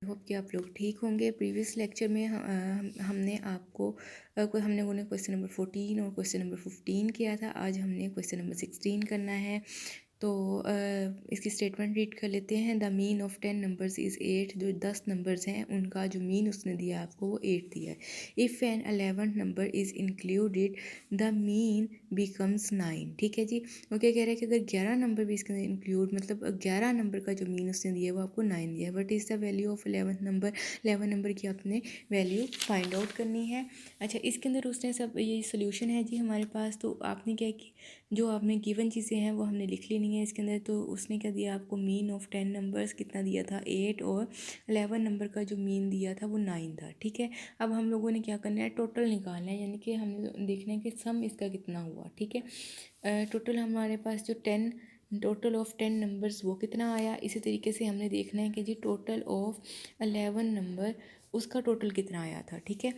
Hope कि आप लोग ठीक होंगे। प्रीवियस लेक्चर में हमने आपको हमने उन्हें क्वेश्चन नंबर 14 और क्वेश्चन नंबर 15 किया था। आज हमने क्वेश्चन नंबर 16 करना है। तो इसकी स्टेटमेंट रीड कर लेते हैं। The mean of 10 numbers is 8। जो 10 नंबर्स हैं उनका जो मीन उसने दिया आपको वो 8 दिया है। If n 11th number is included the mean becomes 9। ठीक है जी। वो क्या कह रहा है कि अगर 11 नंबर भी इसके अंदर इंक्लूड, मतलब 11 नंबर का जो मीन उसने दिया है वो आपको 9 दिया है। What is the value of 11th number. 11 number की आपने वैल्यू फाइंड आउट करनी है। अच्छा, इसके अंदर उसने सब ये सोल्यूशन है जी हमारे पास। तो आपने क्या कि जो आपने गिवन चीज़ें हैं वो हमने लिख लेनी है इसके अंदर। तो उसने क्या दिया आपको, मीन ऑफ 10 नंबर्स कितना दिया था 8, और 11 नंबर का जो मीन दिया था वो 9 था। ठीक है। अब हम लोगों ने क्या करना है, टोटल निकालना है, यानी कि हमने देखना है कि सम इसका कितना हुआ। ठीक है। टोटल हमारे पास जो 10 टोटल ऑफ 10 नंबर्स वो कितना आया। इसी तरीके से हमने देखना है कि जी टोटल ऑफ 11 नंबर उसका टोटल कितना आया था। ठीक है।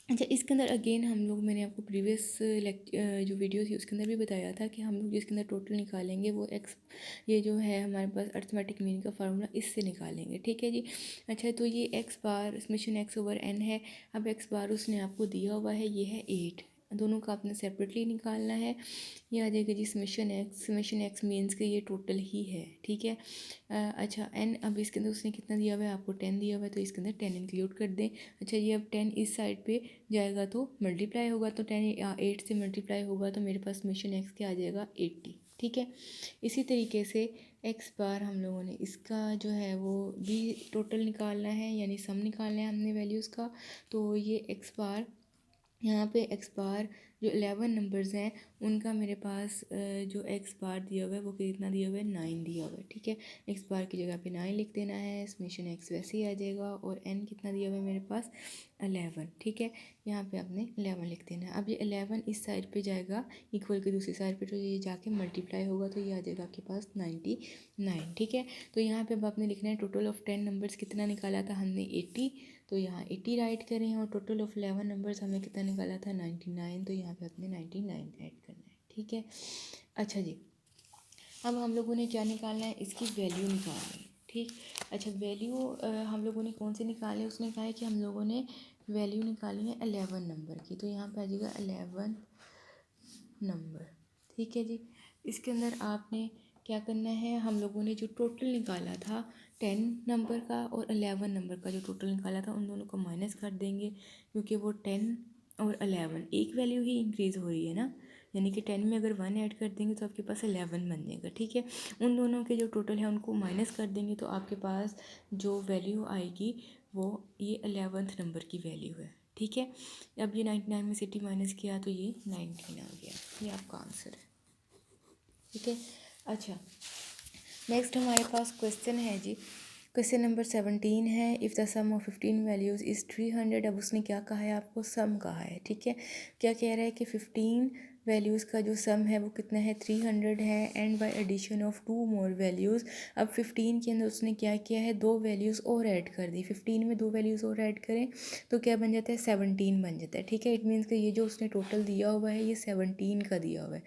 अच्छा, इसके अंदर अगेन हम लोग, मैंने आपको प्रीवियस जो वीडियो थी उसके अंदर भी बताया था कि हम लोग जिसके अंदर टोटल निकालेंगे वो एक्स, ये जो है हमारे पास अर्थमेटिक मीन का फार्मूला, इससे निकालेंगे। ठीक है जी। अच्छा, तो ये एक्स बार समेशन एक्स ओवर एन है। अब एक्स बार उसने आपको दिया हुआ है, ये है 8। दोनों का आपने सेपरेटली निकालना है। ये आ जाएगा जी समेशन एक्स मीन्स के ये टोटल ही है। ठीक है। अच्छा, एन अब इसके अंदर उसने कितना दिया हुआ है आपको, 10 दिया हुआ है, तो इसके अंदर 10 इंक्लूड कर दें। अच्छा, ये अब 10 इस साइड पे जाएगा तो मल्टीप्लाई होगा, तो 10 8 से मल्टीप्लाई होगा तो मेरे पास समेशन एक्स क्या आ जाएगा 80। ठीक है। इसी तरीके से एक्स बार हम लोगों ने इसका जो है वो भी टोटल निकालना है, यानी सम निकालना है हमने वैल्यूज़ का। तो ये एक्स बार, यहाँ पे एक्स बार जो 11 नंबर्स हैं उनका मेरे पास जो एक्स बार दिया हुआ है वो कितना दिया हुआ है, 9 दिया हुआ है। ठीक है। एक्स बार की जगह पे 9 लिख देना है, समेशन एक्स वैसे ही आ जाएगा, और एन कितना दिया हुआ है मेरे पास 11। ठीक है। यहाँ पे आपने 11 लिख देना है। अब ये 11 इस साइड पे जाएगा इक्वल की दूसरी साइड पे, तो ये जाके मल्टीप्लाई होगा तो ये आ जाएगा आपके पास 99। ठीक है। तो यहाँ पे अब आपने लिखना है टोटल ऑफ 10 नंबर्स कितना निकाला था हमने 80, तो यहाँ 80 राइट करें, और टोटल ऑफ 11 नंबर्स हमने कितना निकाला था 99, तो यहाँ पे अपने 99 ऐड करना है। ठीक है। अच्छा जी, अब हम लोगों ने क्या निकालना है, इसकी वैल्यू निकालनी है। ठीक। अच्छा, वैल्यू हम लोगों ने कौन से निकाले, उसने कहा है कि हम लोगों ने वैल्यू निकाली है 11 नंबर की, तो यहाँ पे आ जाएगा 11 नंबर। ठीक है जी। इसके अंदर आपने क्या करना है, हम लोगों ने जो टोटल निकाला था 10 नंबर का और 11 नंबर का जो टोटल निकाला था उन दोनों को माइनस कर देंगे, क्योंकि वो 10 और 11 एक वैल्यू ही इंक्रीज़ हो रही है ना, यानी कि 10 में अगर 1 ऐड कर देंगे तो आपके पास 11 बन जाएगा। ठीक है। उन दोनों के जो टोटल है उनको माइनस कर देंगे तो आपके पास जो वैल्यू आएगी वो ये 11th नंबर की वैल्यू है। ठीक है। अब ये 99 में से 80 माइनस किया तो ये 19 आ गया, ये आपका आंसर है। ठीक है। अच्छा, नेक्स्ट हमारे पास क्वेश्चन है जी, क्वेश्चन नंबर 17 है। If the sum of 15 values is 300। अब उसने क्या कहा है आपको, सम कहा है। ठीक है। क्या कह रहा है कि 15 वैल्यूज़ का जो सम है वो कितना है, 300 है, and by addition of 2 more values. अब 15 के अंदर उसने क्या किया है, 2 वैल्यूज़ और ऐड कर दी। 15 में 2 वैल्यूज़ और ऐड करें तो क्या बन जाता है, 17 बन जाता है। ठीक है। इट मीन्स कि ये जो उसने टोटल दिया हुआ है ये 17 का दिया हुआ है।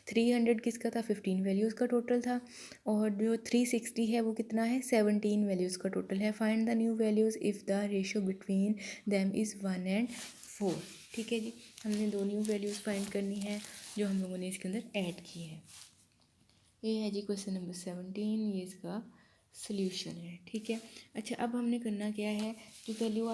300 किसका था, 15 वैल्यूज़ का टोटल था, और जो 360 है वो कितना है, 17 वैल्यूज़ का टोटल है। Find the new values if the ratio between them is 1 and 4। ठीक है जी। हमने 2 न्यू वैल्यूज़ फाइंड करनी है जो हम लोगों ने इसके अंदर ऐड की है। ये है जी क्वेश्चन नंबर 17, ये इसका सोल्यूशन है। ठीक है। अच्छा, अब हमने करना क्या है, जो वैल्यू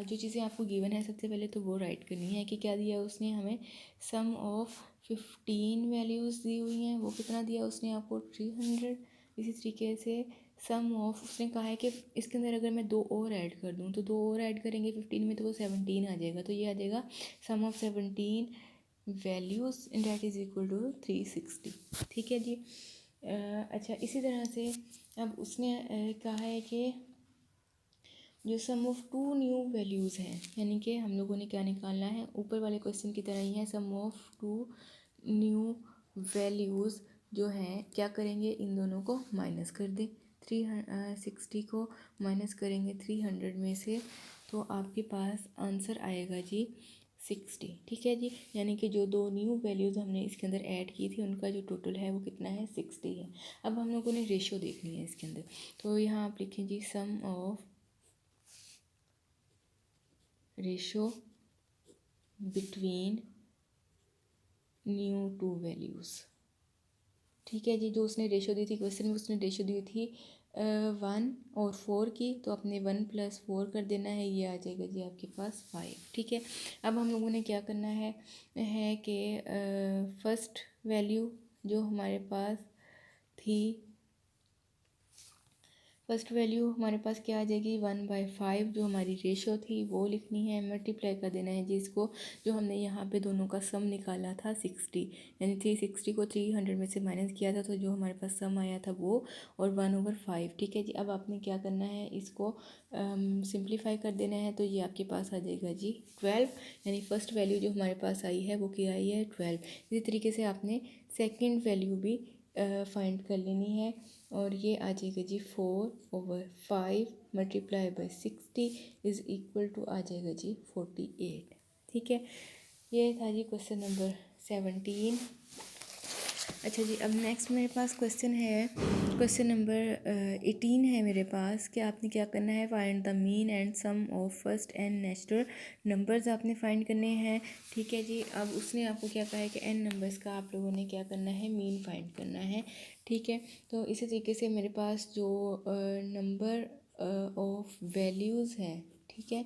जो चीज़ें आपको गिवन है सबसे पहले तो वो राइट करनी है कि क्या दिया उसने हमें, सम ऑफ 15 वैल्यूज़ दी हुई हैं, वो कितना दिया उसने आपको 300। इसी तरीके से सम ऑफ, उसने कहा है कि इसके अंदर अगर मैं 2 और ऐड कर दूँ तो 2 और ऐड करेंगे 15 में तो वो 17 आ जाएगा, तो ये आ जाएगा sum of 17 values that is equal to 360। ठीक है जी। अच्छा, इसी तरह से अब उसने कहा है कि जो सम ऑफ 2 न्यू वैल्यूज़ हैं, यानी कि हम लोगों ने क्या निकालना है, ऊपर वाले क्वेश्चन की तरह ही है, सम ऑफ 2 न्यू वैल्यूज़ जो हैं क्या करेंगे, इन दोनों को माइनस कर दें। 360 को माइनस करेंगे 300 में से तो आपके पास आंसर आएगा जी 60। ठीक है जी। यानी कि जो 2 न्यू वैल्यूज़ हमने इसके अंदर ऐड की थी उनका जो टोटल है वो कितना है, 60 है। अब हम लोगों ने रेशो देखनी है इसके अंदर, तो यहाँ आप लिखें जी sum of ratio between new two values. ठीक है जी, जो उसने रेशो दी थी क्वेश्चन में, उसने रेशो दी थी 1 और 4 की, तो अपने 1 + 4 कर देना है, ये आ जाएगा जी आपके पास 5। ठीक है, अब हम लोगों ने क्या करना है कि फर्स्ट वैल्यू जो हमारे पास थी, फर्स्ट वैल्यू हमारे पास क्या आ जाएगी 1/5, जो हमारी रेशो थी वो लिखनी है, मल्टीप्लाई कर देना है जी इसको, जो हमने यहाँ पे दोनों का सम निकाला था 60, यानी 360 को 300 में से माइनस किया था, तो जो हमारे पास सम आया था वो, और 1/5। ठीक है जी, अब आपने क्या करना है, इसको सिंप्लीफाई कर देना है, तो ये आपके पास आ जाएगा जी 12, यानी फर्स्ट वैल्यू जो हमारे पास आई है वो क्या आई है 12। इसी तरीके से आपने सेकेंड वैल्यू भी फाइंड कर लेनी है, और ये आ जाएगा जी 4/5 multiply by 60 is equal to आ जाएगा जी 48। ठीक है, ये था जी क्वेश्चन नंबर 17। अच्छा जी, अब नेक्स्ट मेरे पास क्वेश्चन है, क्वेश्चन नंबर 18 है मेरे पास, कि आपने क्या करना है, find the mean and sum of first n natural numbers आपने फाइंड करने हैं। ठीक है जी, अब उसने आपको क्या कहा है कि एन नंबर्स का आप लोगों ने क्या करना है, मीन फाइंड करना है। ठीक है, तो इसी तरीके से मेरे पास जो नंबर ऑफ वैल्यूज़ हैं, ठीक है,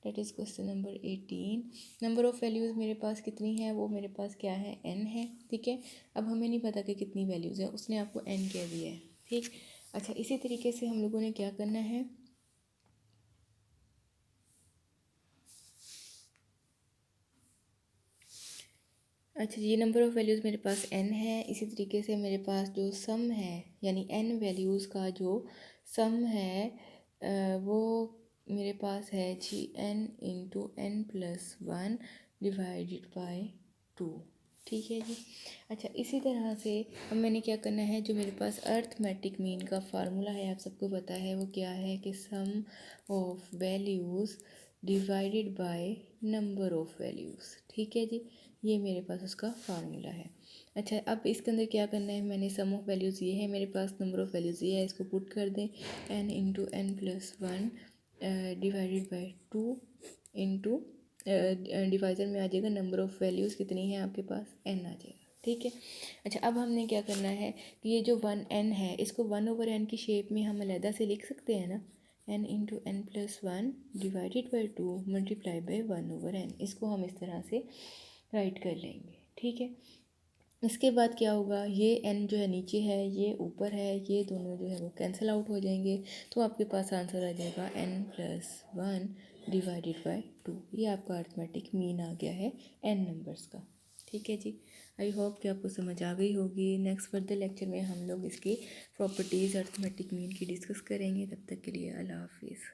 that is question number 18। Number of values मेरे पास कितनी है, वो मेरे पास क्या है, n है। ठीक है, अब हमें नहीं पता कि कितनी वैल्यूज़ है, उसने आपको n कह दिया है। ठीक, अच्छा, इसी तरीके से हम लोगों ने क्या करना है, अच्छा, ये नंबर ऑफ़ वैल्यूज़ मेरे पास n है। इसी तरीके से मेरे पास जो सम है, यानी n वैल्यूज़ का जो सम है वो मेरे पास है जी n into n+1 divided by 2। ठीक है जी, अच्छा, इसी तरह से अब मैंने क्या करना है, जो मेरे पास अर्थमेटिक मीन का फार्मूला है, आप सबको पता है वो क्या है, कि sum of values divided by number of values. ठीक है जी, ये मेरे पास उसका फार्मूला है। अच्छा, अब इसके अंदर क्या करना है, मैंने सम ऑफ वैल्यूज़ ये है मेरे पास, नंबर ऑफ़ वैल्यूज़ ये है, इसको पुट कर दें, n into n+1 divided by 2 into divisor में आ जाएगा नंबर ऑफ़ वैल्यूज़ कितनी है आपके पास, n आ जाएगा। ठीक है, अच्छा, अब हमने क्या करना है कि ये जो 1n है, इसको 1/n की शेप में हम अलहदा से लिख सकते हैं ना, n into n+1 divided by 2 multiply by 1/n, इसको हम इस तरह से राइट कर लेंगे। ठीक है, इसके बाद क्या होगा, ये n जो है नीचे है, ये ऊपर है, ये दोनों जो है वो कैंसिल आउट हो जाएंगे, तो आपके पास आंसर आ जाएगा n+1 डिवाइडेड बाई 2। ये आपका अर्थमेटिक मीन आ गया है n नंबर्स का। ठीक है जी, आई होप कि आपको समझ आ गई होगी। नेक्स्ट फर्दर लेक्चर में हम लोग इसकी प्रॉपर्टीज़ अर्थमेटिक मीन की डिस्कस करेंगे। तब तक के लिए अल्लाह हाफिज़।